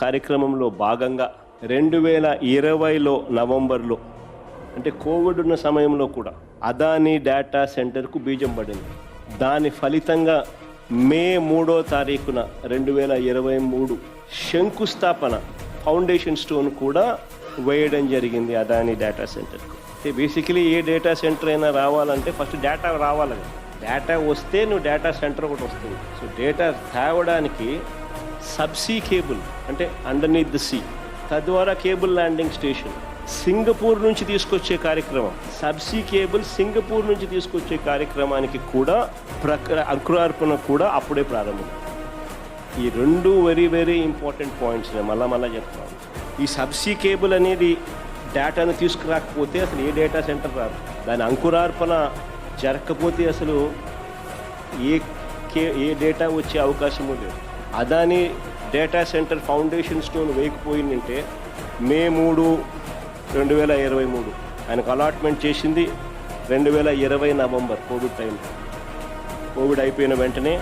కార్యక్రమంలో భాగంగా 2020లో నవంబర్లో, అంటే కోవిడ్ ఉన్న సమయంలో కూడా అదానీ డేటా సెంటర్కు బీజం పడింది. దాని ఫలితంగా మే 3వ తారీఖున 2023 శంకుస్థాపన ఫౌండేషన్ స్టోన్ కూడా వేయడం జరిగింది అదానీ డేటా సెంటర్కు. బేసికలీ ఏ డేటా సెంటర్ అయినా రావాలంటే ఫస్ట్ డేటా రావాలి. డేటా వస్తే నువ్వు డేటా సెంటర్ ఒకటి వస్తుంది. సో డేటా తేవడానికి సబ్సీ కేబుల్, అంటే అండర్నీత్ ద సీ, తద్వారా కేబుల్ ల్యాండింగ్ స్టేషన్, సింగపూర్ నుంచి తీసుకొచ్చే కార్యక్రమం, సబ్సీ కేబుల్ సింగపూర్ నుంచి తీసుకొచ్చే కార్యక్రమానికి కూడా అంకురార్పణ కూడా అప్పుడే ప్రారంభం. ఈ రెండు వెరీ వెరీ ఇంపార్టెంట్ పాయింట్స్ నేను మళ్ళా చెప్తాను. ఈ సబ్సీ కేబుల్ అనేది డేటాను తీసుకురాకపోతే అసలు ఏ డేటా సెంటర్ రాదు. దాని అంకురార్పణ జరగకపోతే అసలు ఏ డేటా వచ్చే అవకాశము లేదు. Adani data center foundation stone వేయకపోయిందంటే మే 3, 2023 ఆయనకు అలాట్మెంట్ చేసింది 2020 నవంబర్ కోవిడ్ టైంలో. కోవిడ్ అయిపోయిన వెంటనే